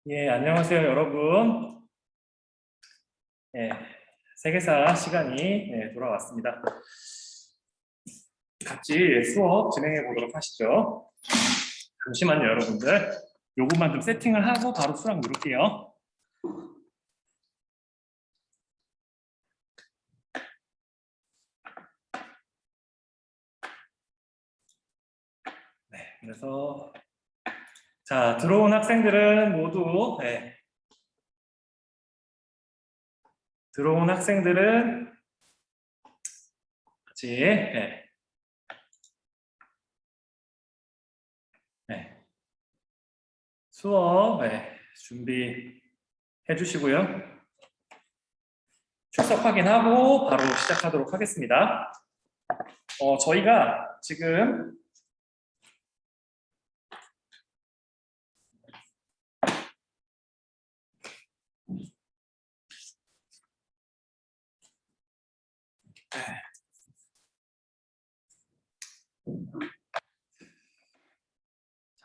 예, 안녕하세요, 여러분. 예, 세계사 시간이 돌아왔습니다. 같이 수업 진행해 보도록 하시죠. 잠시만요, 여러분들. 요것만 좀 세팅을 하고 바로 수락 누를게요. 네, 그래서 자, 들어온 학생들은 모두 들어온 학생들은 같이 수업 준비해 주시고요. 출석 확인하고 바로 시작하도록 하겠습니다. 저희가 지금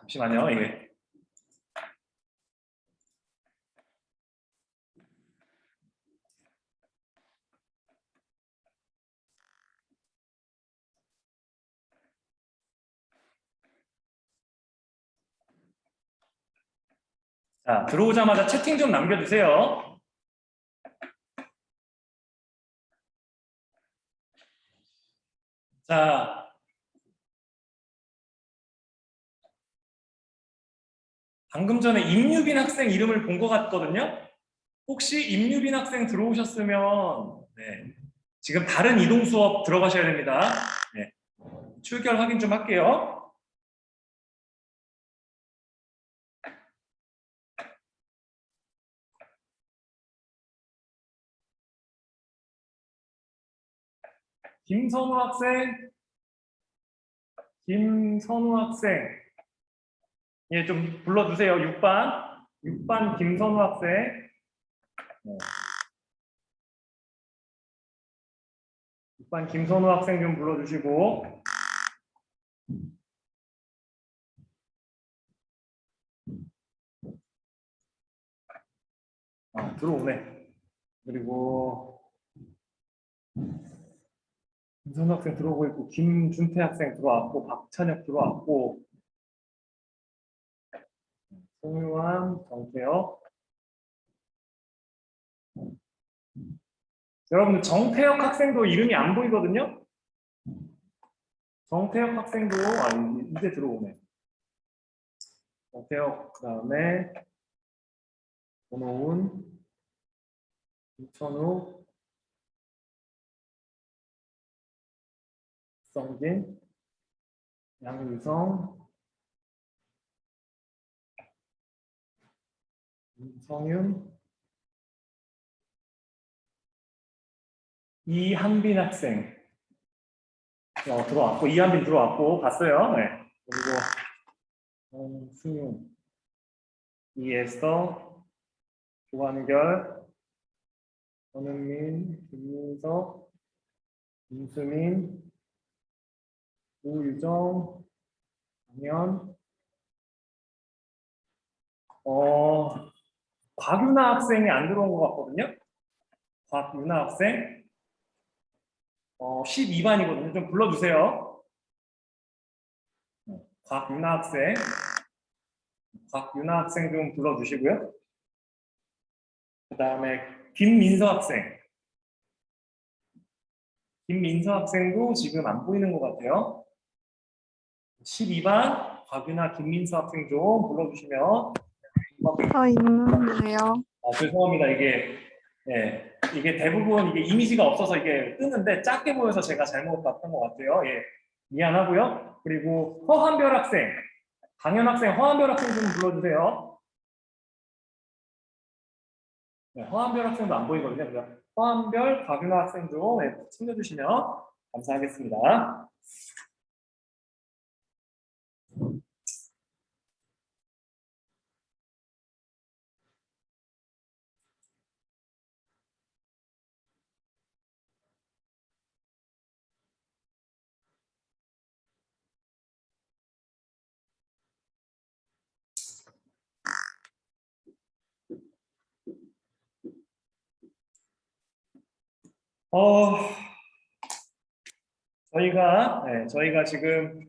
잠시만요. 이게 자, 들어오자마자 채팅 좀 남겨주세요. 자, 방금 전에 임유빈 학생 이름을 본 것 같거든요. 혹시 임유빈 학생 들어오셨으면 지금 다른 이동 수업 들어가셔야 됩니다. 출결 확인 좀 할게요. 김선우 학생, 김선우 학생, 예, 좀 불러주세요. 6반 김선우 학생. 6반 김선우 학생 좀 불러주시고. 들어오네. 그리고 김선우 학생 들어오고 있고, 김준태 학생 들어왔고, 박찬혁 들어왔고, 송유한, 정태혁. 여러분, 정태혁 학생도 이름이 안 보이거든요? 정태혁 학생도, 이제 들어오네. 정태혁, 그 다음에, 권호운, 이천우, 성진, 양유성, 성윤, 이한빈 학생. 들어왔고, 이한빈 들어왔고, 봤어요? 네. 그리고, 승윤, 이에스터, 조한결, 전은민, 김민석, 임수민, 우유정, 강현, 곽유나 학생이 안 들어온 것 같거든요? 곽유나 학생, 12반이거든요. 좀 불러주세요. 곽유나 학생, 곽유나 학생 좀 불러주시고요. 그 다음에 김민서 학생, 김민서 학생도 지금 안 보이는 것 같아요. 12반 곽유나 김민서 학생 좀 불러주시면. 있는데요. 죄송합니다. 이게 대부분 이게 이미지가 없어서 이게 뜨는데 작게 보여서 제가 잘못 봤던 것 같아요. 예, 미안하고요. 그리고 허한별 학생, 강현 학생, 허한별 학생 좀 불러주세요. 네, 허한별 학생도 안 보이거든요. 그래서 허한별, 곽윤아 학생 좀 챙겨주시면 감사하겠습니다. 어, 저희가 지금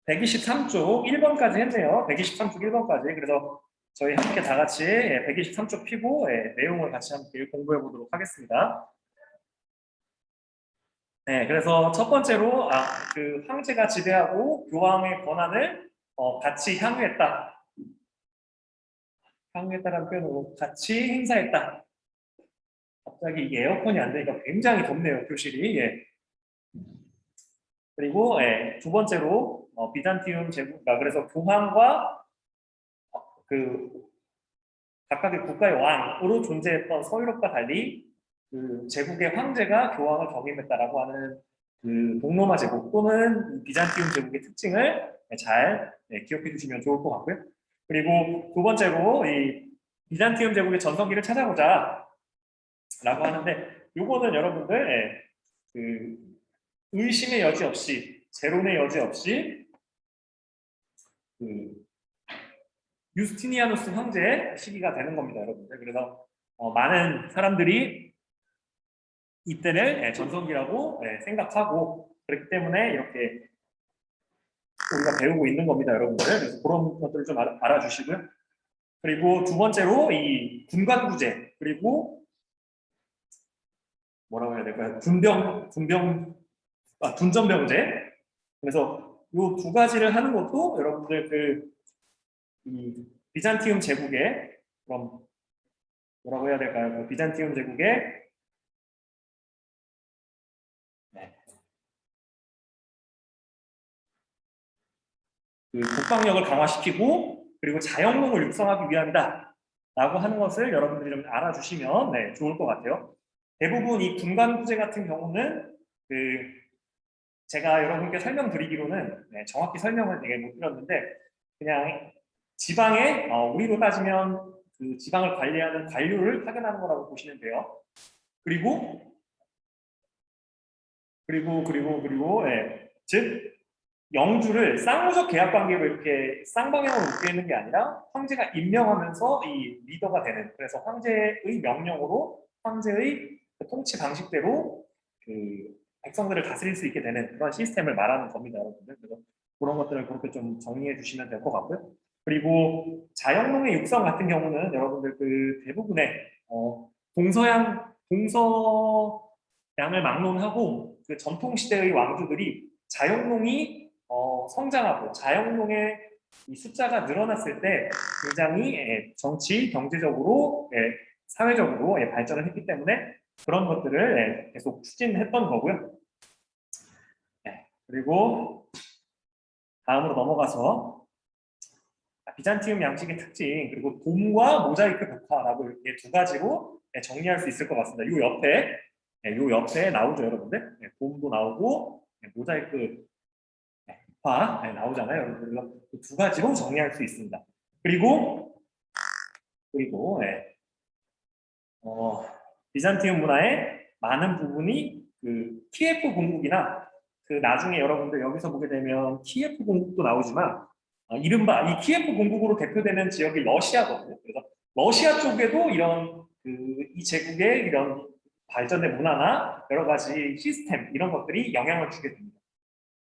123쪽 1번까지 했네요. 123쪽 1번까지. 그래서 저희 함께 다 같이 123쪽 피고 내용을 같이 함께 공부해 보도록 하겠습니다. 네, 그래서 첫 번째로 그 황제가 지배하고 교황의 권한을 같이 향유했다. 향유했다라는 표현으로 같이 행사했다. 갑자기 이게 에어컨이 안 되니까 굉장히 덥네요, 교실이. 예. 그리고 두 번째로 비잔티움 제국, 그래서 교황과 그 각각의 국가의 왕으로 존재했던 서유럽과 달리 그 제국의 황제가 교황을 경임했다라고 하는 그 동로마 제국 또는 비잔티움 제국의 특징을 잘 기억해 주시면 좋을 것 같고요. 그리고 두 번째로 이 비잔티움 제국의 전성기를 찾아보자 라고 하는데 요거는 여러분들 그 의심의 여지 없이 제론의 여지 없이 그 유스티니아누스 황제의 시기가 되는 겁니다, 여러분들. 그래서 많은 사람들이 이때를 전성기라고 생각하고 그렇기 때문에 이렇게 우리가 배우고 있는 겁니다, 여러분들. 그래서 그런 것들을 좀 알아주시고요. 그리고 두 번째로 이 군관구제 그리고 뭐라고 해야 될까요? 둔전병제. 그래서 이 두 가지를 하는 것도 여러분들 이 비잔티움 제국의 그럼 뭐라고 해야 될까요? 그 비잔티움 제국의 그 국방력을 강화시키고 그리고 자영농을 육성하기 위함이다 라고 하는 것을 여러분들이 좀 알아주시면 좋을 것 같아요. 대부분 이 군관구제 같은 경우는 그 제가 여러분께 설명드리기로는 정확히 설명을 되게 못 드렸는데 그냥 지방에 우리로 따지면 그 지방을 관리하는 관료를 파견하는 거라고 보시면 돼요. 그리고 즉 영주를 쌍무적 계약 관계로 이렇게 쌍방향으로 묶여 있는 게 아니라 황제가 임명하면서 이 리더가 되는, 그래서 황제의 명령으로 황제의 그 통치 방식대로 그 백성들을 다스릴 수 있게 되는 그런 시스템을 말하는 겁니다, 여러분들. 그래서 그런 것들을 그렇게 좀 정리해 주시면 될 것 같고요. 그리고 자영농의 육성 같은 경우는 여러분들 그 대부분의 동서양을 막론하고 그 전통 시대의 왕조들이 자영농이 성장하고 자영농의 이 숫자가 늘어났을 때 굉장히 정치, 경제적으로, 사회적으로 발전을 했기 때문에 그런 것들을 계속 추진했던 거고요. 그리고 다음으로 넘어가서 비잔티움 양식의 특징 그리고 돔과 모자이크 벽화라고 이렇게 두 가지로 정리할 수 있을 것 같습니다. 요 옆에 나오죠, 여러분들. 돔도 나오고 모자이크 나오잖아요. 여러분. 두 가지로 정리할 수 있습니다. 그리고 비잔티움 문화의 많은 부분이 그 키예프 공국이나 그 나중에 여러분들 여기서 보게 되면 키예프 공국도 나오지만 이른바 이 키예프 공국으로 대표되는 지역이 러시아거든요. 그래서 러시아 쪽에도 이런 이 제국의 이런 발전된 문화나 여러 가지 시스템 이런 것들이 영향을 주게 됩니다.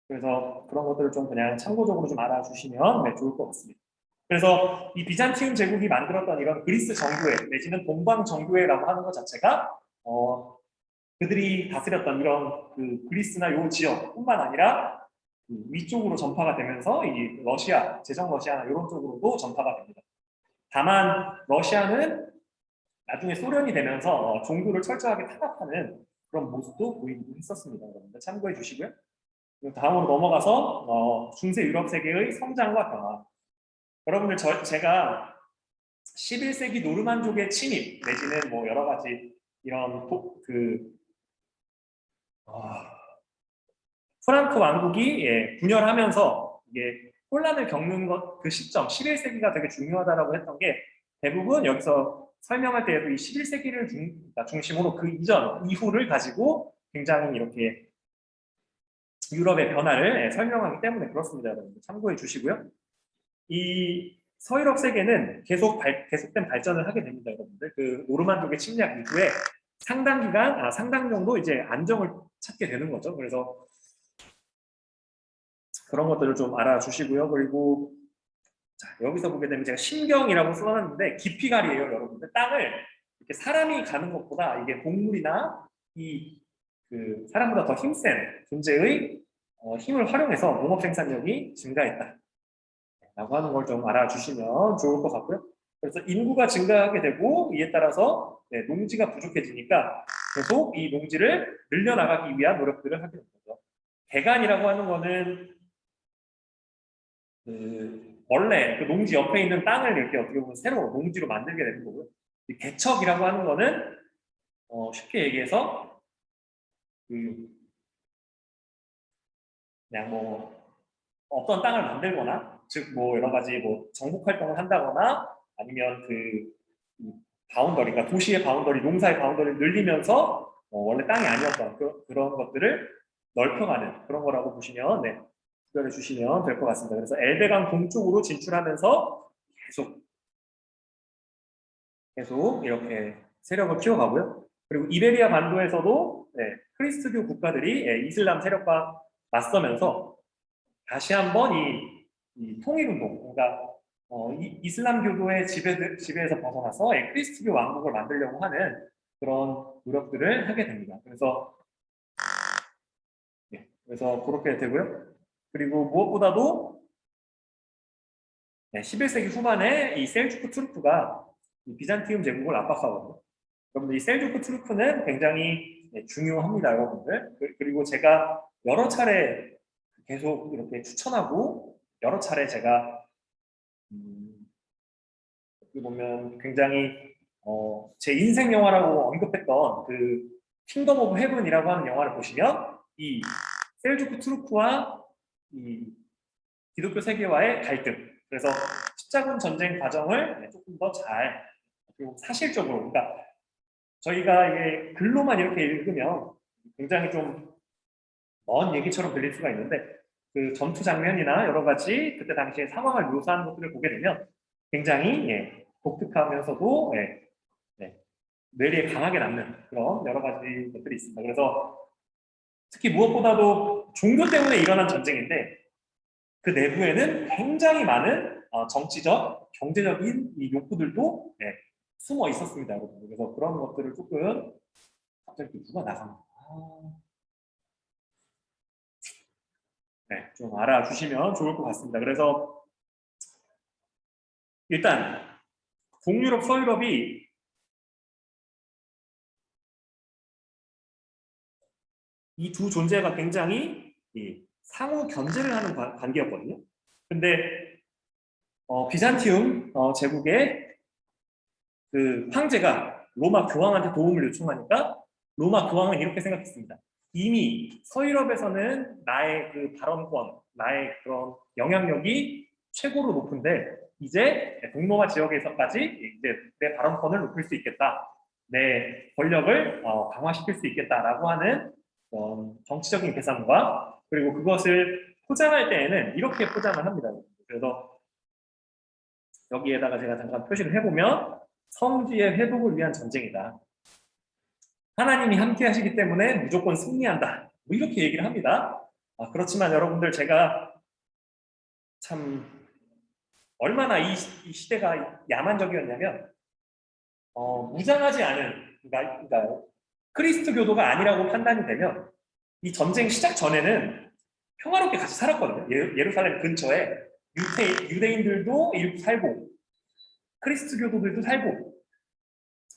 그래서 그런 것들을 좀 그냥 참고적으로 좀 알아주시면 좋을 것 같습니다. 그래서 이 비잔티움 제국이 만들었던 이런 그리스 정교회 내지는 동방 정교회라고 하는 것 자체가 그들이 다스렸던 이런 그 그리스나 요 지역뿐만 아니라 그 위쪽으로 전파가 되면서 이 러시아, 제정 러시아나 이런 쪽으로도 전파가 됩니다. 다만 러시아는 나중에 소련이 되면서 종교를 철저하게 탄압하는 그런 모습도 보이고 있었습니다. 여러분들 참고해 주시고요. 다음으로 넘어가서 중세 유럽 세계의 성장과 변화. 여러분들 제가 11세기 노르만족의 침입 내지는 뭐 여러 가지 이런 프랑크 왕국이 분열하면서 이게 혼란을 겪는 그 시점 11세기가 되게 중요하다라고 했던 게 대부분 여기서 설명할 때에도 이 11세기를 중심으로 그 이전 이후를 가지고 굉장히 이렇게 유럽의 변화를 설명하기 때문에 그렇습니다. 여러분 참고해 주시고요. 이 서유럽 세계는 계속된 발전을 하게 됩니다, 여러분들. 그 노르만족의 침략 이후에 상당 정도 이제 안정을 찾게 되는 거죠. 그래서 그런 것들을 좀 알아주시고요. 그리고 자, 여기서 보게 되면 제가 신경이라고 써놨는데 깊이갈이에요, 여러분들. 땅을 이렇게 사람이 가는 것보다 이게 동물이나 그 사람보다 더 힘센 존재의 힘을 활용해서 농업 생산력이 증가했다. 라고 하는 걸 좀 알아주시면 좋을 것 같고요. 그래서 인구가 증가하게 되고 이에 따라서 농지가 부족해지니까 계속 이 농지를 늘려나가기 위한 노력들을 하게 됩니다. 개간이라고 하는 거는 원래 그 농지 옆에 있는 땅을 이렇게 어떻게 보면 새로 농지로 만들게 되는 거고요. 이 개척이라고 하는 거는 쉽게 얘기해서 그냥 뭐 어떤 땅을 만들거나 즉 뭐 여러 가지 뭐 정복 활동을 한다거나 아니면 바운더리, 그러니까 도시의 바운더리, 농사의 바운더리를 늘리면서 원래 땅이 아니었던 그런 것들을 넓혀가는 그런 거라고 보시면 구별해 주시면 될 것 같습니다. 그래서 엘베강 동쪽으로 진출하면서 계속 이렇게 세력을 키워가고요. 그리고 이베리아 반도에서도 크리스트교 국가들이 이슬람 세력과 맞서면서 다시 한번 이 통일운동, 그러니까 이슬람교도의 지배에서 벗어나서 크리스트교 왕국을 만들려고 하는 그런 노력들을 하게 됩니다. 그래서 그렇게 되고요. 그리고 무엇보다도 11세기 후반에 이 셀주크 투르크가 이 비잔티움 제국을 압박하거든요. 여러분들 이 셀주크 투르크는 굉장히 중요합니다, 여러분들. 그리고 제가 여러 차례 계속 이렇게 추천하고 여러 차례 제가 어떻게 보면 굉장히 제 인생 영화라고 언급했던 그 킹덤 오브 헤븐이라고 하는 영화를 보시면 이 셀주크 투르크와 이 기독교 세계와의 갈등, 그래서 십자군 전쟁 과정을 조금 더 잘 그리고 사실적으로, 그러니까 저희가 이게 글로만 이렇게 읽으면 굉장히 좀 먼 얘기처럼 들릴 수가 있는데 그 전투 장면이나 여러 가지 그때 당시의 상황을 묘사하는 것들을 보게 되면 굉장히 독특하면서도 뇌리에 강하게 남는 그런 여러 가지 것들이 있습니다. 그래서 특히 무엇보다도 종교 때문에 일어난 전쟁인데 그 내부에는 굉장히 많은 정치적, 경제적인 이 욕구들도 숨어 있었습니다, 여러분. 그래서 그런 것들을 조금 갑자기 누가 나갑니다. 좀 알아주시면 좋을 것 같습니다. 그래서 일단 동유럽, 서유럽이 이 두 존재가 굉장히 상호 견제를 하는 관계였거든요. 근데 비잔티움 제국의 그 황제가 로마 교황한테 도움을 요청하니까 로마 교황은 이렇게 생각했습니다. 이미 서유럽에서는 나의 그 발언권, 나의 그런 영향력이 최고로 높은데 이제 동로마 지역에서까지 이제 내 발언권을 높일 수 있겠다, 내 권력을 강화시킬 수 있겠다라고 하는 정치적인 계산과 그리고 그것을 포장할 때에는 이렇게 포장을 합니다. 그래서 여기에다가 제가 잠깐 표시를 해보면 성지의 회복을 위한 전쟁이다. 하나님이 함께 하시기 때문에 무조건 승리한다. 뭐 이렇게 얘기를 합니다. 그렇지만 여러분들 제가 참 얼마나 이 시대가 야만적이었냐면 무장하지 않은 그러니까 크리스트 교도가 아니라고 판단이 되면 이 전쟁 시작 전에는 평화롭게 같이 살았거든요. 예루살렘 근처에 유대인들도 살고 크리스트 교도들도 살고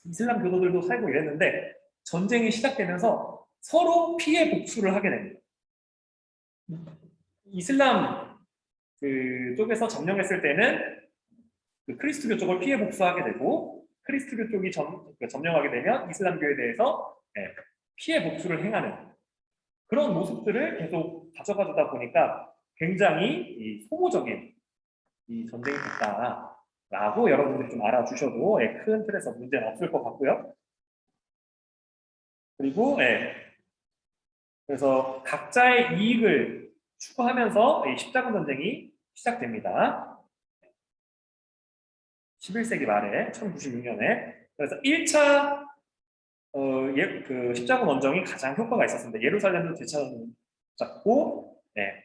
이슬람 교도들도 살고 이랬는데 전쟁이 시작되면서 서로 피해 복수를 하게 됩니다. 이슬람 그 쪽에서 점령했을 때는 그 크리스트교 쪽을 피해 복수하게 되고 크리스트교 쪽이 점령하게 되면 이슬람교에 대해서 피해 복수를 행하는 그런 모습들을 계속 가져가다 보니까 굉장히 소모적인 이 전쟁이 됐다라고 여러분들이 좀 알아주셔도 큰 틀에서 문제는 없을 것 같고요. 그리고 그래서 각자의 이익을 추구하면서 이 십자군 전쟁이 시작됩니다. 11세기 말에 1096년에 그래서 1차 그 십자군 원정이 가장 효과가 있었습니다. 예루살렘도 되찾았고 네,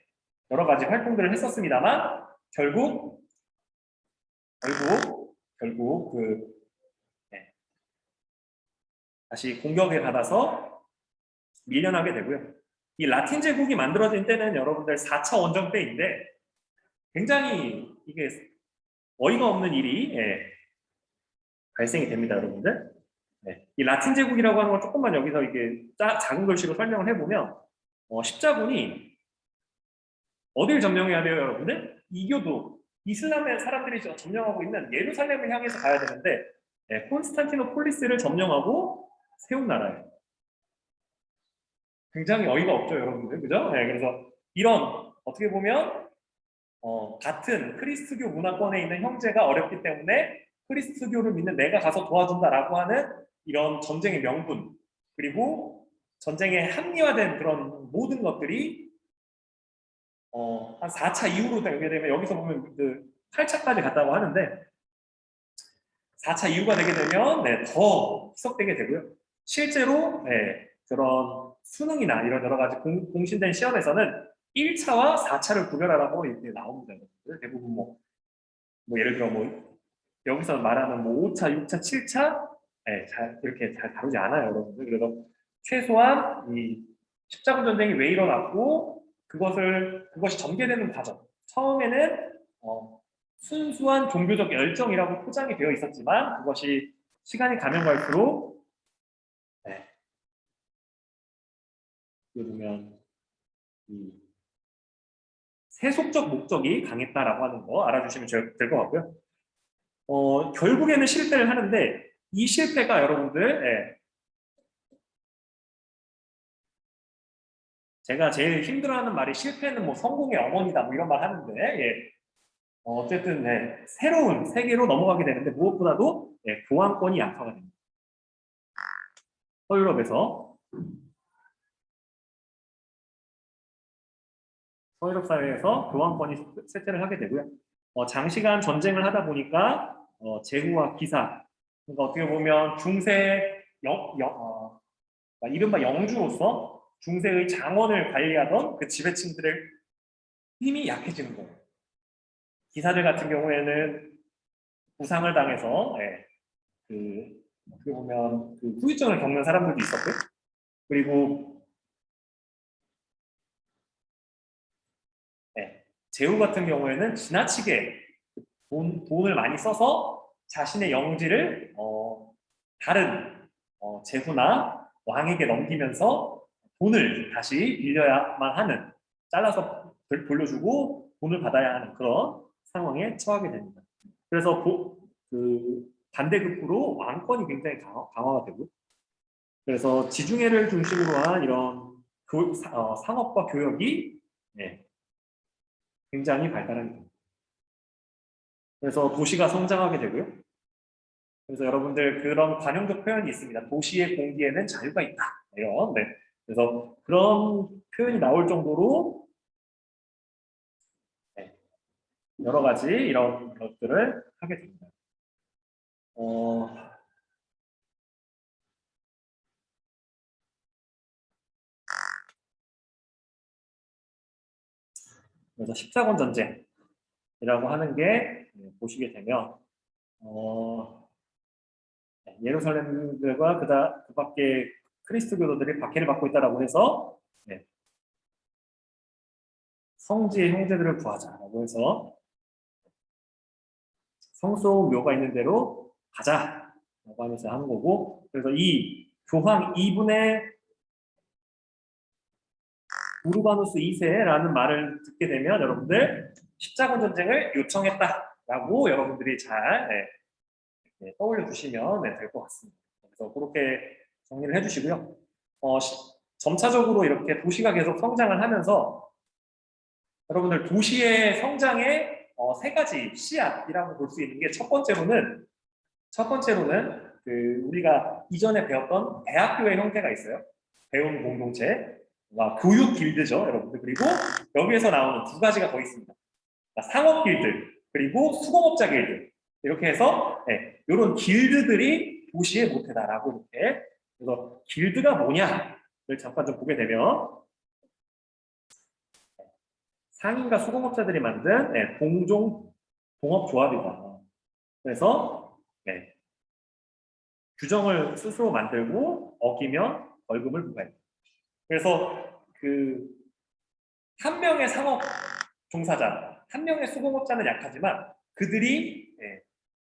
여러 가지 활동들을 했었습니다만 결국 네, 다시 공격에 받아서 밀려나게 되고요. 이 라틴 제국이 만들어진 때는 여러분들 4차 원정 때인데 굉장히 이게 어이가 없는 일이 발생이 됩니다, 여러분들. 네. 이 라틴 제국이라고 하는 걸 조금만 여기서 이게 작은 글씨로 설명을 해보면 십자군이 어딜 점령해야 돼요, 여러분들? 이교도 이슬람의 사람들이 점령하고 있는 예루살렘을 향해서 가야 되는데 콘스탄티노폴리스를 점령하고 세운 나라예요. 굉장히 어이가 없죠, 여러분들, 그죠? 네, 그래서 이런 어떻게 보면 같은 크리스트교 문화권에 있는 형제가 어렵기 때문에 크리스트교를 믿는 내가 가서 도와준다라고 하는 이런 전쟁의 명분 그리고 전쟁에 합리화된 그런 모든 것들이 한 4차 이후로 되게 되면 여기서 보면 그 8차까지 갔다고 하는데 4차 이후가 되게 되면 더 희석되게 되고요. 실제로 그런 수능이나 이런 여러 가지 공신된 시험에서는 1차와 4차를 구별하라고 이렇게 나옵니다. 대부분 뭐 예를 들어 여기서 말하는 5차, 6차, 7차 이렇게 잘 다루지 않아요, 여러분들. 그래서 최소한 이 십자군 전쟁이 왜 일어났고 그것이 전개되는 과정. 처음에는 순수한 종교적 열정이라고 포장이 되어 있었지만 그것이 시간이 가면 갈수록 여기 보면 이 세속적 목적이 강했다라고 하는 거 알아주시면 될 것 같고요. 결국에는 실패를 하는데 이 실패가 여러분들 제가 제일 힘들어하는 말이 실패는 뭐 성공의 어머니다 뭐 이런 말 하는데 어쨌든 새로운 세계로 넘어가게 되는데 무엇보다도 교황권이 약화가 됩니다. 서유럽에서 서유럽 사회에서 교황권이 쇠퇴를 하게 되고요. 장시간 전쟁을 하다 보니까 제후와 기사 그러니까 어떻게 보면 중세 이른바 영주로서 중세의 장원을 관리하던 그 지배층들의 힘이 약해지는 거예요. 기사들 같은 경우에는 부상을 당해서 어떻게 보면 그 후유증을 겪는 사람들도 있었고요. 그리고 제후 같은 경우에는 지나치게 돈을 많이 써서 자신의 영지를 다른 제후나 왕에게 넘기면서 돈을 다시 빌려야만 하는 잘라서 돌려주고 돈을 받아야 하는 그런 상황에 처하게 됩니다. 그래서 그 반대급부로 왕권이 굉장히 강화가 되고 그래서 지중해를 중심으로 한 이런 상업과 교역이 굉장히 발달하게 됩니다. 그래서 도시가 성장하게 되고요. 그래서 여러분들 그런 관용적 표현이 있습니다. 도시의 공기에는 자유가 있다. 이런. 그래서 그런 표현이 나올 정도로 여러 가지 이런 것들을 하게 됩니다. 그래서 십자군 전쟁이라고 하는 게 보시게 되면 예루살렘들과 그 밖에 크리스토교도들이 박해를 받고 있다라고 해서 성지의 형제들을 구하자라고 해서 성소 묘가 있는 대로 가자라고 하면서 하는 거고 그래서 이 교황 2분의 우르바누스 2세라는 말을 듣게 되면 여러분들 십자군 전쟁을 요청했다라고 여러분들이 잘 떠올려 두시면 될 것 같습니다. 그래서 그렇게 정리를 해주시고요. 점차적으로 이렇게 도시가 계속 성장을 하면서 여러분들 도시의 성장의 세 가지 씨앗이라고 볼 수 있는 게 첫 번째로는 그 우리가 이전에 배웠던 대학교의 형태가 있어요. 배움 공동체, 교육 길드죠, 여러분들. 그리고 여기에서 나오는 두 가지가 더 있습니다. 상업 길드 그리고 수공업자 길드. 이렇게 해서 이런 길드들이 도시의 모태다라고 이렇게. 그래서 길드가 뭐냐를 잠깐 좀 보게 되면 상인과 수공업자들이 만든 공종 동업조합이다. 그래서 규정을 스스로 만들고 어기면 벌금을 부과해. 그래서 그 한 명의 상업 종사자, 한 명의 수공업자는 약하지만 그들이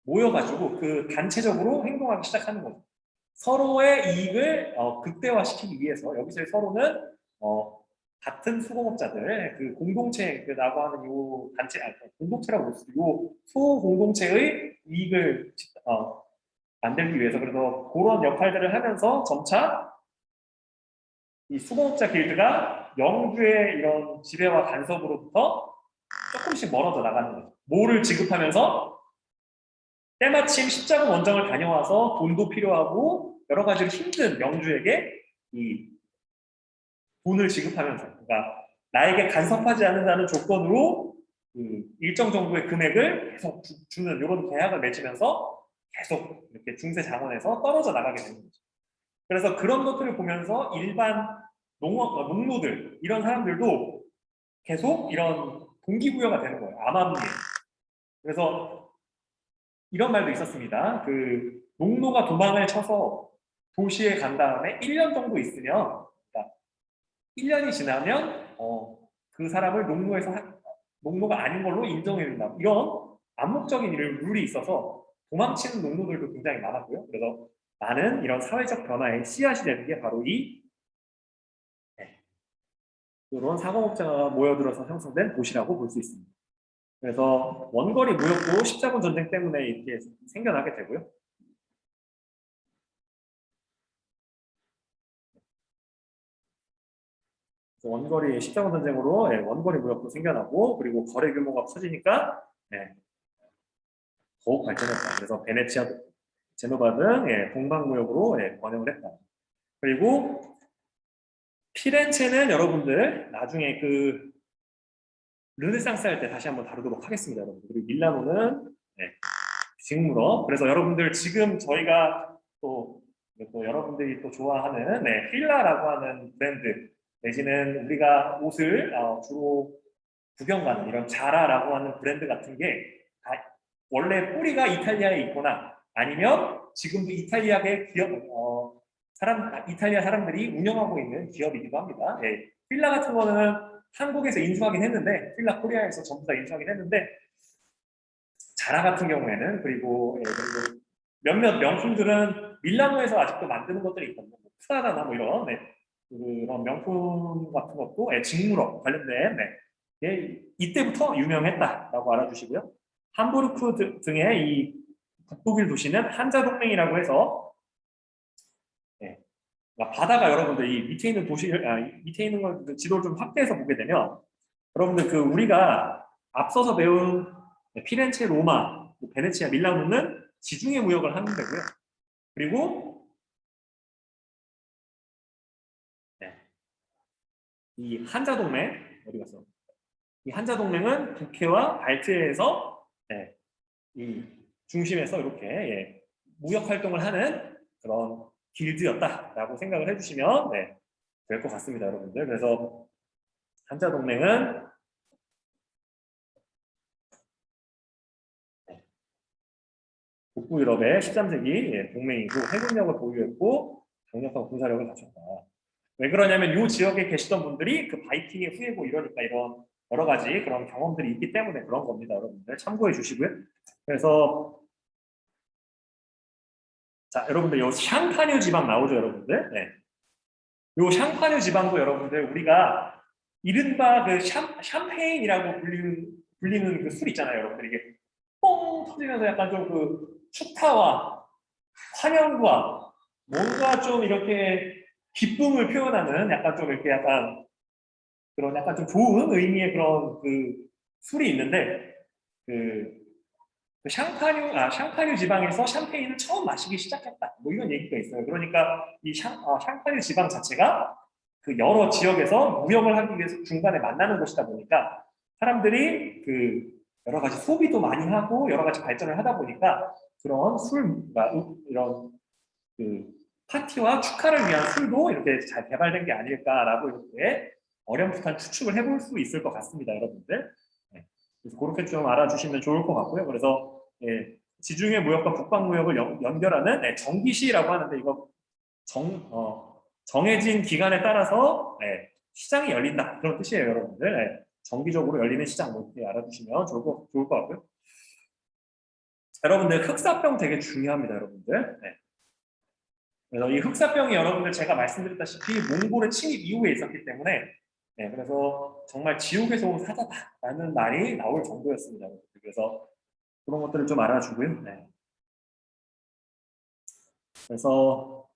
모여가지고 그 단체적으로 행동하기 시작하는 거죠. 서로의 이익을 극대화시키기 위해서 여기서의 서로는 같은 수공업자들 그 공동체라고 하는 요 단체 공동체라고 볼 수도 요 소공동체의 이익을 만들기 위해서 그래서 그런 역할들을 하면서 점차 이 수공업자 길드가 영주의 이런 지배와 간섭으로부터 조금씩 멀어져 나가는 거죠. 뭐를 지급하면서 때마침 십자군 원정을 다녀와서 돈도 필요하고 여러 가지로 힘든 영주에게 이 돈을 지급하면서 그러니까 나에게 간섭하지 않는다는 조건으로 그 일정 정도의 금액을 계속 주는 이런 계약을 맺으면서 계속 이렇게 중세 장원에서 떨어져 나가게 되는 거죠. 그래서 그런 것들을 보면서 일반 농노들 이런 사람들도 계속 이런 동기부여가 되는 거예요. 암암리에. 그래서 이런 말도 있었습니다. 그 농노가 도망을 쳐서 도시에 간 다음에 1년 정도 있으면 그러니까 1년이 지나면 그 사람을 농노가 아닌 걸로 인정해 준다. 이런 암묵적인 룰이 있어서 도망치는 농노들도 굉장히 많았고요. 그래서 많은 이런 사회적 변화의 씨앗이 되는 게 바로 이런 상업업자가 모여들어서 형성된 도시라고 볼 수 있습니다. 그래서 원거리 무역도 십자군 전쟁 때문에 이렇게 생겨나게 되고요. 원거리 십자군 전쟁으로 원거리 무역도 생겨나고 그리고 거래 규모가 커지니까 더욱 발전했다. 그래서 베네치아, 제노바 등 동방 무역으로 번영을 했다. 그리고 피렌체는 여러분들 나중에 그 르네상스 할 때 다시 한번 다루도록 하겠습니다, 여러분들. 그리고 밀라노는 직무로. 그래서 여러분들 지금 저희가 또 여러분들이 또 좋아하는 필라라고 하는 브랜드 내지는 우리가 옷을 주로 구경 가는 이런 자라라고 하는 브랜드 같은 게 원래 뿌리가 이탈리아에 있거나 아니면 지금도 이탈리아의 기업 이탈리아 사람들이 운영하고 있는 기업이기도 합니다. 필라 같은 거는 한국에서 인수하긴 했는데 필라 코리아에서 전부 다 인수하긴 했는데 자라 같은 경우에는 그리고 몇몇 명품들은 밀라노에서 아직도 만드는 것들이 있거든요. 프라다나 뭐 이런 그런 명품 같은 것도 직무로 관련된 이때부터 유명했다라고 알아주시고요. 함부르크 등의 이 북독일 도시는 한자 동맹이라고 해서 바다가 여러분들 이 밑에 있는 밑에 있는 걸 지도를 좀 확대해서 보게 되면 여러분들 그 우리가 앞서서 배운 피렌체, 로마, 베네치아, 밀라노는 지중해 무역을 하는 데고요. 그리고 이 한자 동맹 어디 갔어? 이 한자 동맹은 북해와 발트해에서 이 중심에서 이렇게 무역 활동을 하는 그런 길드였다라고 생각을 해주시면 될 것 같습니다, 여러분들. 그래서 한자 동맹은 북부 유럽의 13세기 동맹이고 해군력을 보유했고 강력한 군사력을 갖췄다. 왜 그러냐면 이 지역에 계시던 분들이 그 바이킹의 후예고 이러니까 이런 여러 가지 그런 경험들이 있기 때문에 그런 겁니다, 여러분들. 참고해 주시고요. 그래서 자, 여러분들 요 샹파뉴 지방 나오죠, 여러분들. 요 샹파뉴 지방도 여러분들 우리가 이른바 그 샴페인이라고 불리는 그 술 있잖아요, 여러분들. 이게 뽕 터지면서 약간 좀 그 축타와 환영과 뭔가 좀 이렇게 기쁨을 표현하는 약간 좀 이렇게 약간 그런 약간 좀 좋은 의미의 그런 그 술이 있는데 샹파뉴 지방에서 샴페인을 처음 마시기 시작했다. 뭐 이런 얘기가 있어요. 그러니까 이 샹파뉴 지방 자체가 그 여러 지역에서 무역을 하기 위해서 중간에 만나는 곳이다 보니까 사람들이 그 여러 가지 소비도 많이 하고 여러 가지 발전을 하다 보니까 그런 이런 그 파티와 축하를 위한 술도 이렇게 잘 개발된 게 아닐까라고 이렇게 어렴풋한 추측을 해볼 수 있을 것 같습니다, 여러분들. 네. 그래서 그렇게 좀 알아주시면 좋을 것 같고요. 그래서 예, 지중해 무역과 북방 무역을 연결하는 정기시라고 하는데 이거 정해진 기간에 따라서 시장이 열린다 그런 뜻이에요, 여러분들. 정기적으로 열리는 시장 뭐 이렇게 알아두시면 좋을 것 같고요. 여러분들 흑사병 되게 중요합니다, 여러분들. 그래서 이 흑사병이 여러분들 제가 말씀드렸다시피 몽골의 침입 이후에 있었기 때문에 그래서 정말 지옥에서 온 사자다라는 말이 나올 정도였습니다. 그래서 그런 것들을 좀 알아주고요. 그래서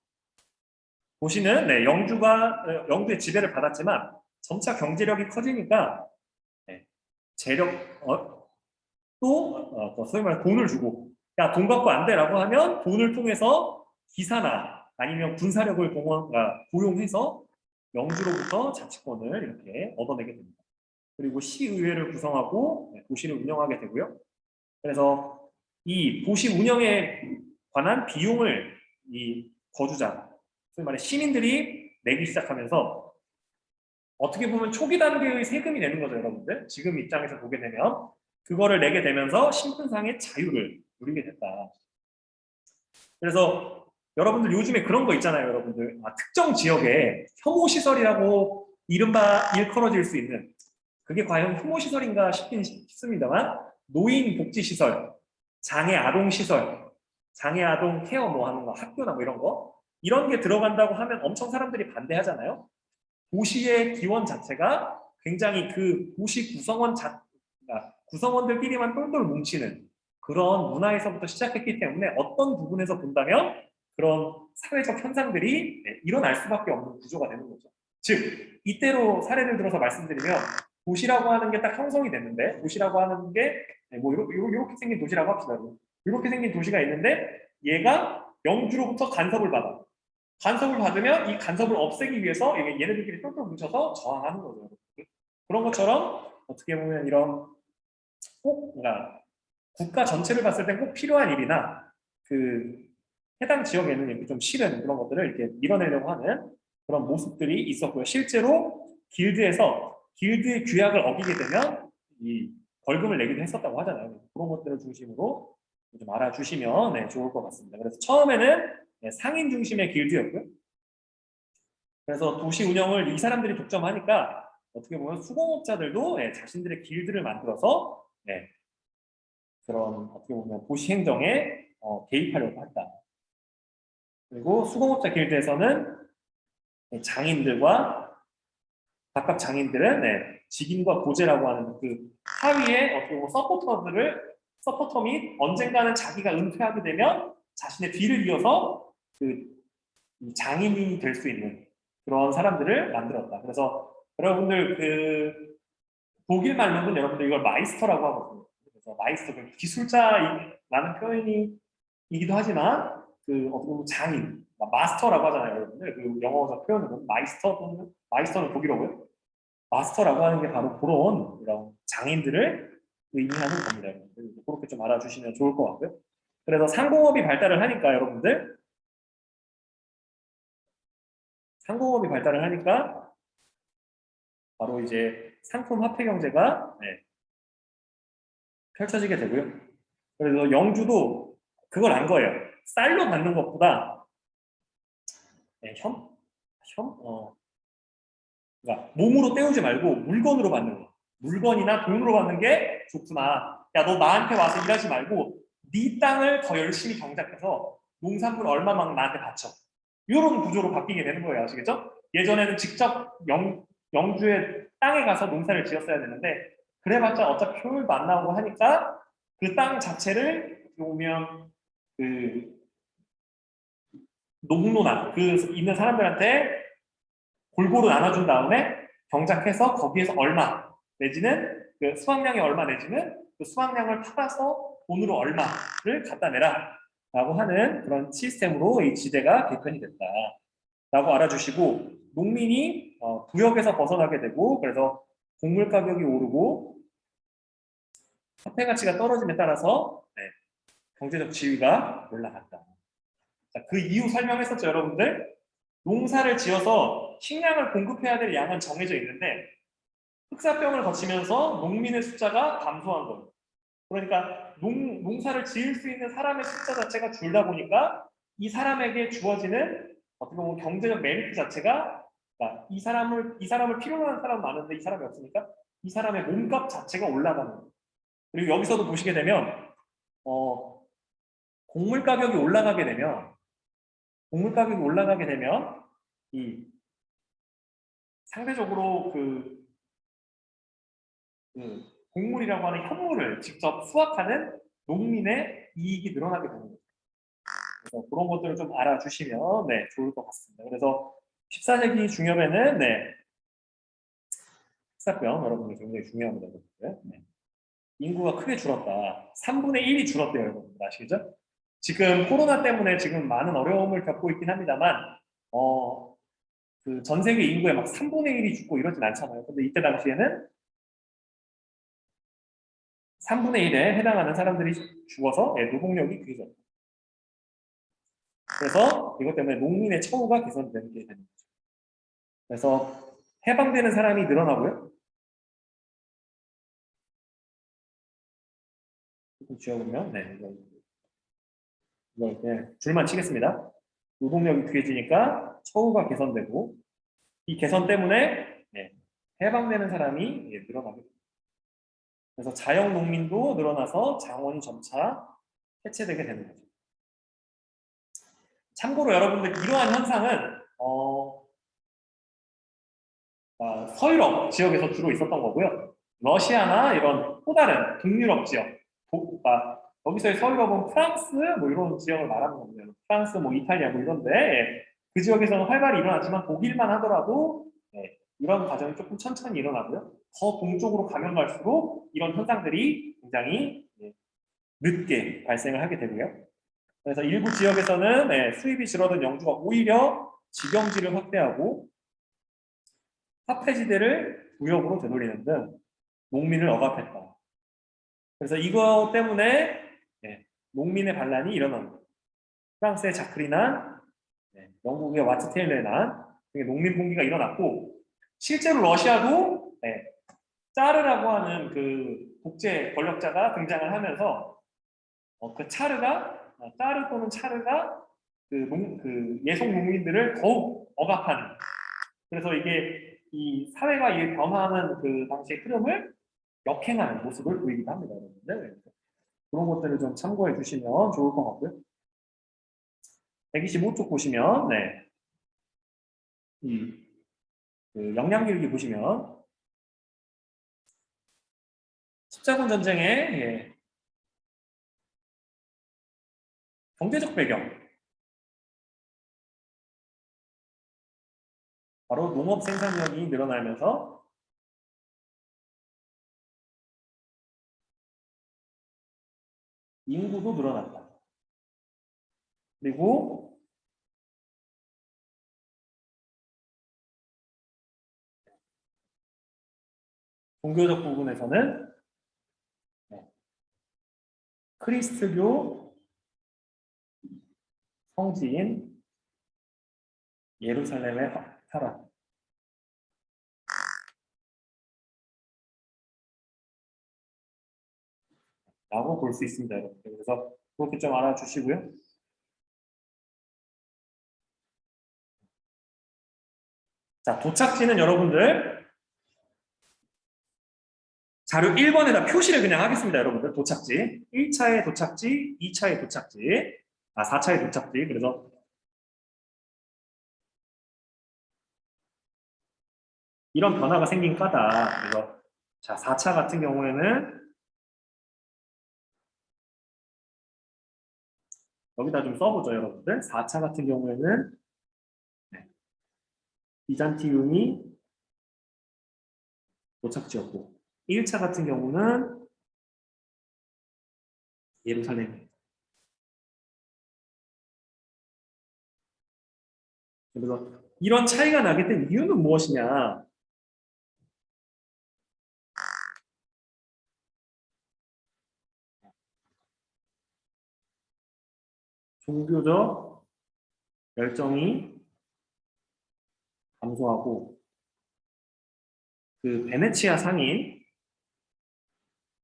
보시는 영주의 지배를 받았지만 점차 경제력이 커지니까 재력 또 소위 말해 돈을 주고 야 돈 갖고 안 돼라고 하면 돈을 통해서 기사나 아니면 군사력을 고용해서 영주로부터 자치권을 이렇게 얻어내게 됩니다. 그리고 시의회를 구성하고 도시를 운영하게 되고요. 그래서 이 도시 운영에 관한 비용을 이 거주자, 소위 말해 시민들이 내기 시작하면서 어떻게 보면 초기 단계의 세금이 되는 거죠, 여러분들. 지금 입장에서 보게 되면 그거를 내게 되면서 신분상의 자유를 누리게 됐다. 그래서 여러분들 요즘에 그런 거 있잖아요, 여러분들. 특정 지역에 혐오시설이라고 이른바 일컬어질 수 있는 그게 과연 혐오시설인가 싶습니다만 노인복지시설, 장애아동시설, 장애아동 케어 뭐 하는 거, 학교나 뭐 이런 게 들어간다고 하면 엄청 사람들이 반대하잖아요. 도시의 기원 자체가 굉장히 그 도시 구성원들끼리만 똘똘 뭉치는 그런 문화에서부터 시작했기 때문에 어떤 부분에서 본다면 그런 사회적 현상들이 일어날 수밖에 없는 구조가 되는 거죠. 즉, 이때로 사례를 들어서 말씀드리면 도시라고 하는 게 딱 형성이 됐는데 도시라고 하는 게 뭐 이렇게 생긴 도시라고 합시다. 이렇게 생긴 도시가 있는데 얘가 영주로부터 간섭을 받아. 간섭을 받으면 이 간섭을 없애기 위해서 얘네들끼리 똘똘 뭉쳐서 저항하는 거죠. 그런 것처럼 어떻게 보면 이런 그러니까 국가 전체를 봤을 때 꼭 필요한 일이나 그 해당 지역에는 이렇게 좀 싫은 그런 것들을 이렇게 밀어내려고 하는 그런 모습들이 있었고요. 실제로 길드의 규약을 어기게 되면 이 벌금을 내기도 했었다고 하잖아요. 그런 것들을 중심으로 좀 알아주시면 좋을 것 같습니다. 그래서 처음에는 상인 중심의 길드였고요. 그래서 도시 운영을 이 사람들이 독점하니까 어떻게 보면 수공업자들도 자신들의 길드를 만들어서 그런 어떻게 보면 도시 행정에 개입하려고 했다. 그리고 수공업자 길드에서는 각각 장인들은 직인과 고제라고 하는 그 하위에 어떻게 보면 서포터 및 언젠가는 자기가 은퇴하게 되면 자신의 뒤를 이어서 그 장인이 될 수 있는 그런 사람들을 만들었다. 그래서 여러분들 그 독일 말로는 여러분들 이걸 마이스터라고 하거든요. 그래서 마이스터, 기술자라는 표현이기도 하지만 그 어떻게 보면 장인, 마스터라고 하잖아요, 여러분들. 그 영어에서 표현으로 마이스터는 독일어고요. 마스터라고 하는 게 바로 그런 이런 장인들을 의미하는 겁니다. 그렇게 좀 알아주시면 좋을 것 같고요. 그래서 상공업이 발달을 하니까 여러분들 바로 이제 상품 화폐 경제가 펼쳐지게 되고요. 그래서 영주도 그걸 안 거예요. 쌀로 받는 것보다 그러니까 몸으로 때우지 말고 물건으로 받는 거. 물건이나 돈으로 받는 게 좋구나. 야, 너 나한테 와서 일하지 말고 네 땅을 더 열심히 경작해서 농산물 얼마만 나한테 바쳐. 이런 구조로 바뀌게 되는 거예요. 아시겠죠? 예전에는 직접 영주의 땅에 가서 농사를 지었어야 되는데 그래봤자 어차피 효율도 안 나오고 하니까 그 땅 자체를 보면 그 농노나 그 있는 사람들한테 골고루 나눠준 다음에 경작해서 거기에서 얼마 내지는 그 수확량이 얼마 내지는 그 수확량을 팔아서 돈으로 얼마를 갖다 내라 라고 하는 그런 시스템으로 이 지대가 개편이 됐다 라고 알아주시고 농민이 부역에서 벗어나게 되고 그래서 곡물 가격이 오르고 화폐 가치가 떨어짐에 따라서 경제적 지위가 올라갔다. 자, 그 이유 설명했었죠, 여러분들? 농사를 지어서 식량을 공급해야 될 양은 정해져 있는데 흑사병을 거치면서 농민의 숫자가 감소한 거예요. 그러니까 농사를 지을 수 있는 사람의 숫자 자체가 줄다 보니까 이 사람에게 주어지는 어떻게 보면 경제적 메리트 자체가 그러니까 이 사람을 필요로 하는 사람 많은데 이 사람이 없으니까 이 사람의 몸값 자체가 올라가는 거예요. 그리고 여기서도 보시게 되면 곡물 가격이 올라가게 되면 이 상대적으로 그 곡물이라고 하는 현물을 직접 수확하는 농민의 이익이 늘어나게 되는 거죠. 그래서 그런 것들을 좀 알아주시면 좋을 것 같습니다. 그래서 14세기 중엽에는 흑사병 여러분들 굉장히 중요합니다. 인구가 크게 줄었다. 3분의 1이 줄었대요, 여러분들 아시겠죠? 지금 코로나 때문에 지금 많은 어려움을 겪고 있긴 합니다만 그 전 세계 인구의 막 3분의 1이 죽고 이러진 않잖아요. 근데 이때 당시에는 3분의 1에 해당하는 사람들이 죽어서 노동력이 귀해졌다. 그래서 이것 때문에 농민의 처우가 개선되게 되는 거죠. 그래서 해방되는 사람이 늘어나고요. 지어보면 이거 이렇게 줄만 치겠습니다. 노동력이 귀해지니까 처우가 개선되고 이 개선 때문에 해방되는 사람이 늘어나게 됩니다. 그래서 자영 농민도 늘어나서 장원이 점차 해체되게 되는 거죠. 참고로 여러분들 이러한 현상은 서유럽 지역에서 주로 있었던 거고요. 러시아나 이런 또 다른 동유럽 지역, 여기서의 서유럽은 프랑스 뭐 이런 지역을 말하는 겁니다. 프랑스, 뭐 이탈리아 뭐 이런데 그 지역에서는 활발히 일어났지만 독일만 하더라도 이런 과정이 조금 천천히 일어나고요. 더 동쪽으로 가면 갈수록 이런 현상들이 굉장히 늦게 발생을 하게 되고요. 그래서 일부 지역에서는 수입이 줄어든 영주가 오히려 직영지를 확대하고 화폐지대를 무역으로 되돌리는 등 농민을 억압했다. 그래서 이것 때문에 농민의 반란이 일어난 거예요. 프랑스의 자크리난, 영국의 와트테일레난 등의 농민 봉기가 일어났고 실제로 러시아도 짜르라고 하는 그 독재 권력자가 등장을 하면서 그 짜르 또는 차르가 그 예속 농민들을 더욱 억압하는 그래서 이게 이 사회가 이 변화하는 그 당시의 흐름을 역행하는 모습을 보이기도 합니다. 여러분들. 그런 것들을 좀 참고해 주시면 좋을 것 같고요. 125쪽 보시면 그 영향기록이 보시면 십자군 전쟁의 경제적 배경 바로 농업 생산력이 늘어나면서 인구도 늘어났다. 그리고 종교적 부분에서는 크리스트교 성지인 예루살렘의 타락 라고 볼 수 있습니다. 여러분들. 그래서 그렇게 좀 알아주시고요. 자, 도착지는 여러분들 자료 1번에다 표시를 그냥 하겠습니다. 여러분들 도착지 1차의 도착지, 2차의 도착지 4차의 도착지. 그래서 이런 변화가 생긴 까다. 그래서 자, 4차 같은 경우에는 여기다 좀 써보죠, 여러분들. 4차 같은 경우에는 비잔티움이 도착지였고 1차 같은 경우는 예루살렘입니다. 그래서 이런 차이가 나게 된 이유는 무엇이냐? 종교적 열정이 감소하고 그 베네치아 상인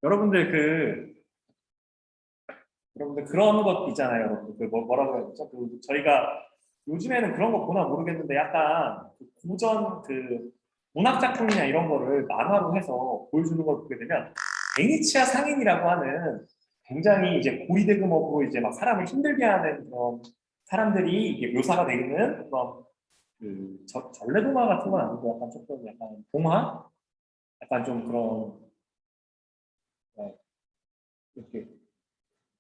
여러분들 그런 것 있잖아요. 여러분 뭐라고 해야 되죠? 저희가 요즘에는 그런 거 보나 모르겠는데 약간 그 고전 문학 작품이나 이런 거를 만화로 해서 보여주는 걸 보게 되면 베네치아 상인이라고 하는 굉장히 이제 고리대금업으로 이제 막 사람을 힘들게 하는 그런 사람들이 이게 묘사가 되는 그런 전래동화 같은 건 아니고 약간 조금 약간 동화? 약간 좀 그런 이렇게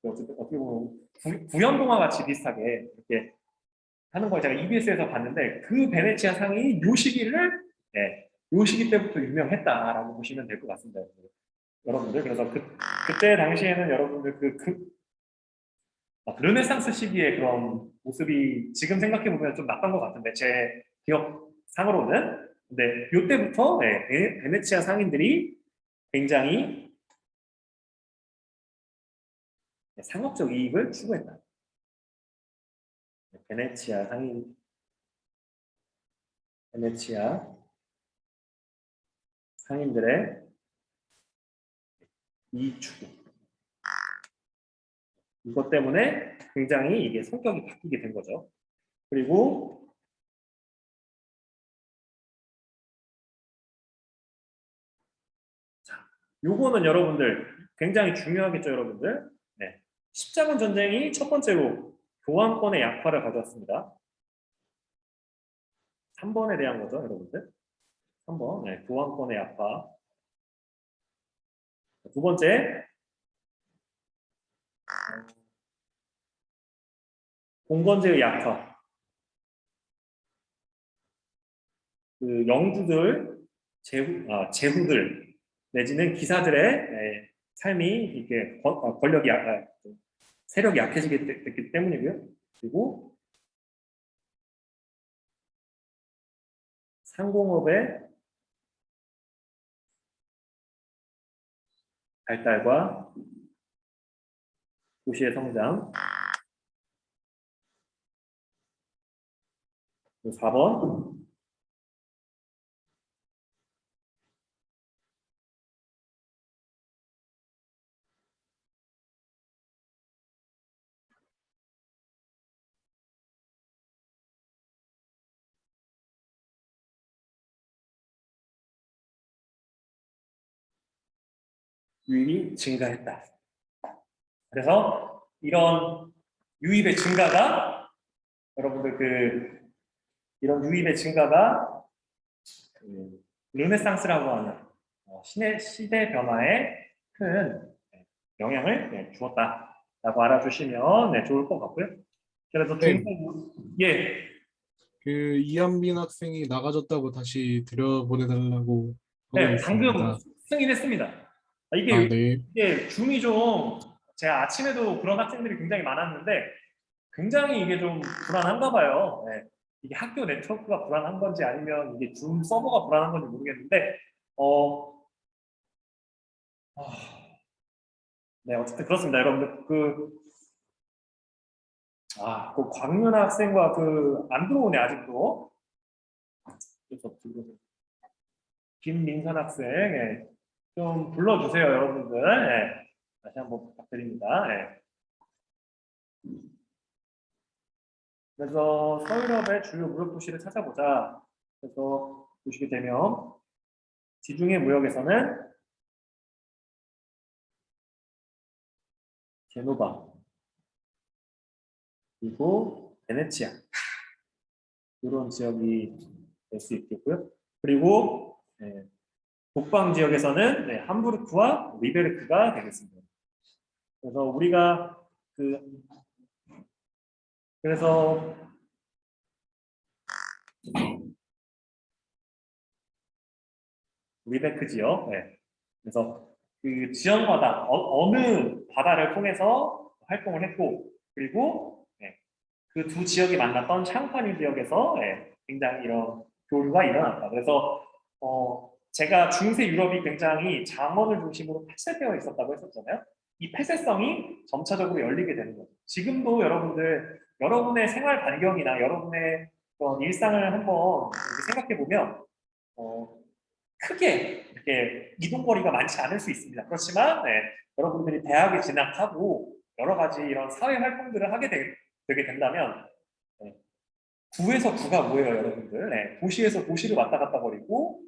어떻게 보면 구연동화 같이 비슷하게 이렇게 하는 걸 제가 EBS에서 봤는데 그 베네치아 상이 요 시기를 요 시기 때부터 유명했다라고 보시면 될 것 같습니다. 여러분들 그래서 그때 당시에는 여러분들 르네상스 시기의 그런 모습이 지금 생각해 보면 좀 났던 것 같은데 제 기억상으로는 근데 이때부터 베네치아 상인들이 굉장히 상업적 이익을 추구했다. 베네치아 상인들의 이익 추구. 이것 때문에 굉장히 이게 성격이 바뀌게 된 거죠. 그리고 자, 요거는 여러분들 굉장히 중요하겠죠, 여러분들. 네. 십자군 전쟁이 첫 번째로 교환권의 약화를 가져왔습니다. 3번에 대한 거죠, 여러분들. 3번, 교환권의 약화. 두 번째, 공건제의 약화. 그 영주들, 제후들 내지는 기사들의 삶이 이렇게 권력이 세력이 약해지게 됐기 때문이고요. 그리고 상공업의 발달과 도시의 성장. 4번 유입이 증가했다. 그래서 이런 유입의 증가가 여러분들 이런 유입의 증가가 르네상스라고 하는 시대 변화에 큰 영향을 주었다라고 알아주시면 좋을 것 같고요. 그래서 네, 예, 그 이한빈 학생이 나가줬다고 다시 들여보내달라고 하고 방금 있습니다. 승인했습니다. 아, 이게 네. 줌이 좀 제가 아침에도 그런 학생들이 굉장히 많았는데 굉장히 이게 좀 불안한가 봐요. 이게 학교 네트워크가 불안한 건지 아니면 이게 줌 서버가 불안한 건지 모르겠는데 어, 아, 네 어쨌든 그렇습니다, 여러분들 그 광윤 학생과 안 들어오네 아직도. 그래서 김민선 학생 좀 불러주세요, 여러분들. 다시 한번 부탁드립니다. 그래서 서유럽의 주요 무역 도시를 찾아보자. 그래서 보시게 되면 지중해 무역에서는 제노바 그리고 베네치아 이런 지역이 될 수 있겠고요. 그리고 북방 지역에서는 함부르크와 리베르크가 되겠습니다. 그래서 우리가 그 그래서 리베크 지역, 그래서 그 지역마다 느 바다를 통해서 활동을 했고, 그리고 그 두 지역이 만났던 샹파뉴 지역에서 굉장히 이런 교류가 일어났다. 그래서 제가 중세 유럽이 굉장히 장원을 중심으로 폐쇄되어 있었다고 했었잖아요. 이 폐쇄성이 점차적으로 열리게 되는 거죠. 지금도 여러분들 여러분의 생활 반경이나 여러분의 그런 일상을 한번 생각해 보면 크게 이렇게 이동 거리가 많지 않을 수 있습니다. 그렇지만 여러분들이 대학에 진학하고 여러 가지 이런 사회 활동들을 되게 된다면 구에서 구가 뭐예요, 여러분들? 도시에서 도시를 왔다 갔다 거리고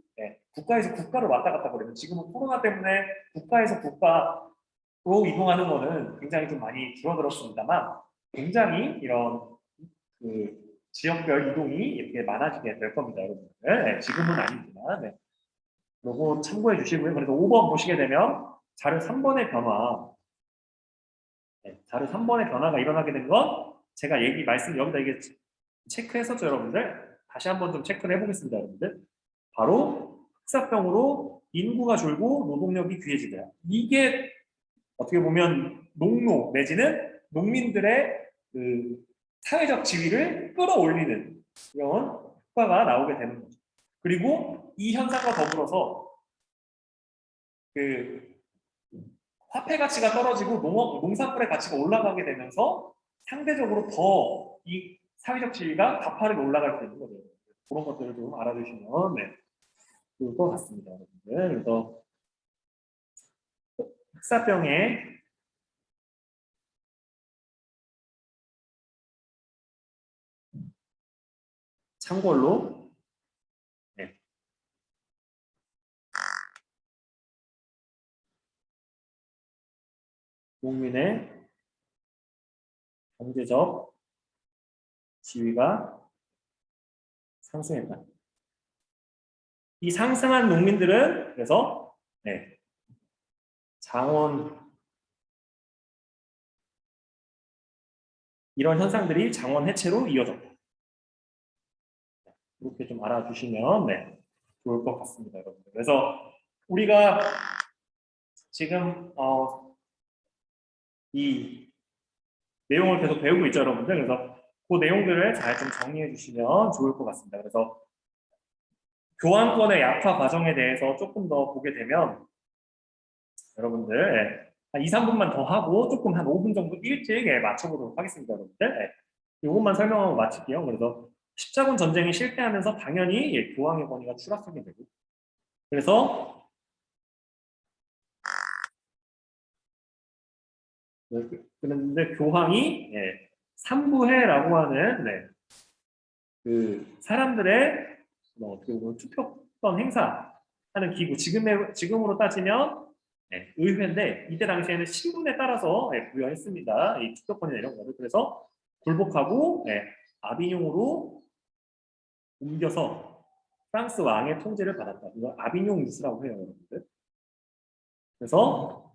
국가에서 국가를 왔다 갔다 거리고 지금은 코로나 때문에 국가에서 국가로 이동하는 거는 굉장히 좀 많이 줄어들었습니다만 굉장히 이런 그 지역별 이동이 이렇게 많아지게 될 겁니다, 여러분들. 지금은 아니지만. 요거 참고해 주시고요. 그래서 5번 보시게 되면 자료 3번의 변화. 자료 3번의 변화가 일어나게 된 건 제가 말씀 여기다 이게 체크했었죠, 여러분들. 다시 한번 좀 체크를 해보겠습니다, 여러분들. 바로 흑사병으로 인구가 줄고 노동력이 귀해지더라. 이게 어떻게 보면 농노 내지는 농민들의 그 사회적 지위를 끌어올리는 이런 효과가 나오게 되는 거죠. 그리고 이 현상과 더불어서 그 화폐 가치가 떨어지고 농산물의 가치가 올라가게 되면서 상대적으로 더 이 사회적 지위가 가파르게 올라갈 수 있는 거죠. 그런 것들을 좀 알아두시면 좋을 것 같습니다, 여러분들. 그래서 흑사병의 창궐로 농민의 경제적 지위가 상승했다. 이 상승한 농민들은 그래서 장원 이런 현상들이 장원 해체로 이어졌다. 이렇게 좀 알아주시면 좋을 것 같습니다, 여러분들. 그래서 우리가 지금 이 내용을 계속 배우고 있죠, 여러분들. 그래서 그 내용들을 잘 좀 정리해 주시면 좋을 것 같습니다. 그래서 교환권의 약화 과정에 대해서 조금 더 보게 되면 여러분들 한 2, 3분만 더 하고 조금 한 5분 정도 일찍 맞춰보도록 하겠습니다, 여러분들. 이것만 설명하고 마칠게요. 그래서 십자군 전쟁이 실패하면서 당연히 교황의 권위가 추락하게 되고 그래서 그런데 교황이 삼부회라고 하는 그 사람들의 어떻게 보면 투표권 행사하는 기구 지금으로 따지면 의회인데 이때 당시에는 신분에 따라서 부여했습니다. 이 투표권이나 이런 거를 그래서 굴복하고 아비뇽으로 옮겨서 프랑스 왕의 통제를 받았다. 이거 아비뇽 뉴스라고 해요, 여러분들. 그래서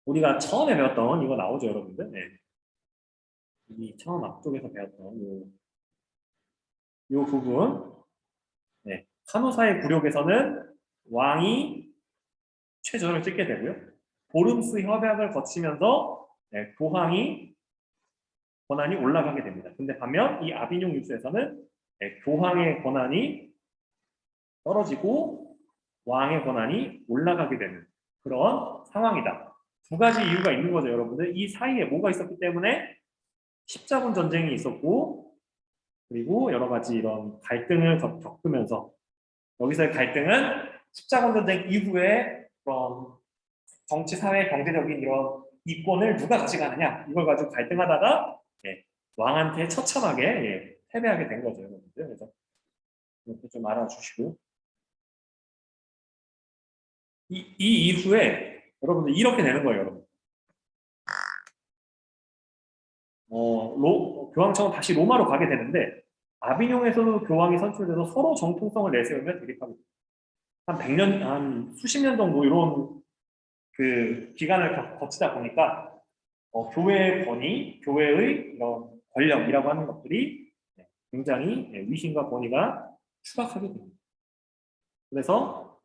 우리가 처음에 배웠던 이거 나오죠, 여러분들. 이 처음 앞쪽에서 배웠던 요 부분. 카노사의 굴욕에서는 왕이 최저를 찍게 되고요. 보름스 협약을 거치면서 교황이 권한이 올라가게 됩니다. 근데 반면 이 아비뇽 뉴스에서는 교황의 권한이 떨어지고 왕의 권한이 올라가게 되는 그런 상황이다. 두 가지 이유가 있는 거죠, 여러분들. 이 사이에 뭐가 있었기 때문에 십자군 전쟁이 있었고 그리고 여러 가지 이런 갈등을 겪으면서 여기서의 갈등은 십자군 전쟁 이후에 그런 정치, 사회, 경제적인 이런 이권을 누가 가져가느냐 이걸 가지고 갈등하다가 왕한테 처참하게 패배하게 된 거죠, 여러분들. 그래서 이렇게 좀 알아주시고 이 이후에 여러분들 이렇게 되는 거예요, 여러분. 교황청은 다시 로마로 가게 되는데 아비뇽에서도 교황이 선출돼서 서로 정통성을 내세우며 대립하게 됩니다. 한 100년, 한 수십 년 정도 이런 그 기간을 거치다 보니까 교회의 권위, 교회의 이런 권력이라고 하는 것들이 굉장히 위신과 권위가 추락하게 됩니다. 그래서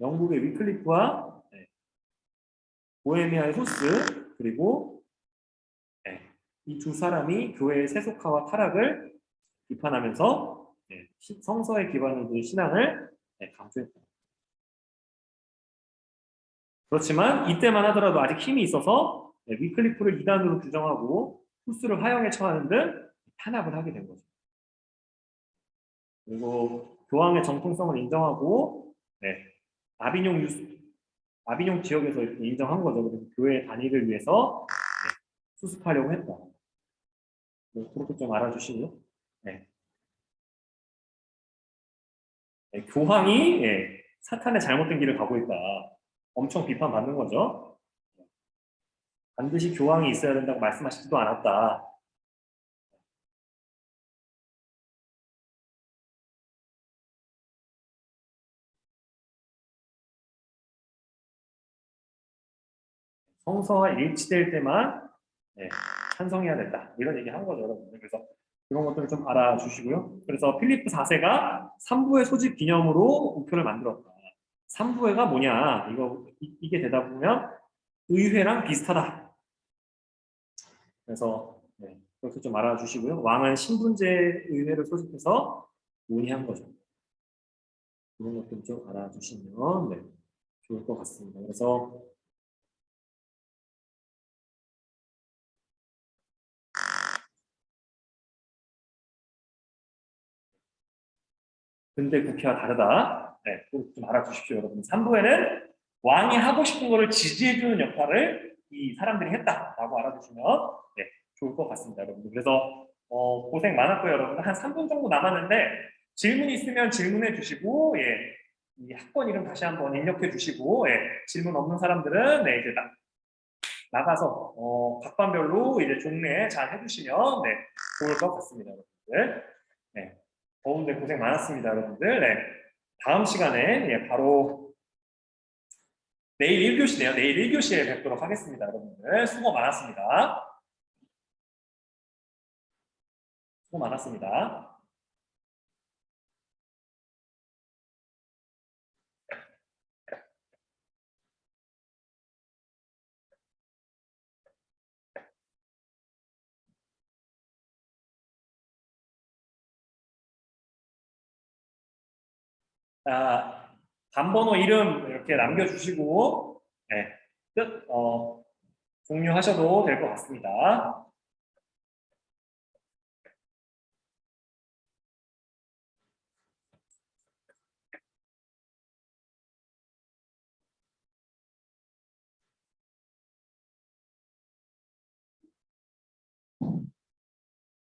영국의 위클리프와 보헤미아의 후스 그리고 이 두 사람이 교회의 세속화와 타락을 비판하면서 성서에 기반을 둔 신앙을 강조했다. 그렇지만 이때만 하더라도 아직 힘이 있어서 위클리프를 2단으로 규정하고 후스를 화형에 처하는 등 탄압을 하게 된 거죠. 그리고 교황의 정통성을 인정하고 아비뇽 지역에서 이렇게 인정한 거죠. 그래서 교회 단위를 위해서 수습하려고 했다. 그렇게 좀 알아주시고요. 네. 교황이 사탄의 잘못된 길을 가고 있다. 엄청 비판받는 거죠. 반드시 교황이 있어야 된다고 말씀하시지도 않았다. 성서와 일치될 때만 찬성해야 된다. 이런 얘기 한 거죠, 여러분들. 그래서 그런 것들을 좀 알아주시고요. 그래서 필리프 4세가 3부의 소집 기념으로 우표를 만들었다. 3부회가 뭐냐? 이게 되다 보면 의회랑 비슷하다. 그래서 그렇게 좀 알아주시고요. 왕은 신분제 의회를 소집해서 논의한 거죠. 이런 것들 좀 알아주시면 좋을 것 같습니다. 그래서 근대 국회와 다르다. 그것 좀 알아주십시오, 여러분. 3부에는 왕이 하고 싶은 거를 지지해주는 역할을 이 사람들이 했다라고 알아주시면 좋을 것 같습니다, 여러분. 그래서 고생 많았고요, 여러분. 한 3분 정도 남았는데 질문 있으면 질문해 주시고 이 학번 이름 다시 한번 입력해 주시고 질문 없는 사람들은 이제 나가서 각반별로 이제 종례 잘 해주시면 좋을 것 같습니다, 여러분들. 더운데 고생 많았습니다, 여러분들. 다음 시간에 바로 내일 1교시네요. 내일 1교시에 뵙도록 하겠습니다, 여러분들. 수고 많았습니다. 수고 많았습니다. 자, 반번호 이름 이렇게 남겨주시고 끝 종료하셔도 될 것 같습니다.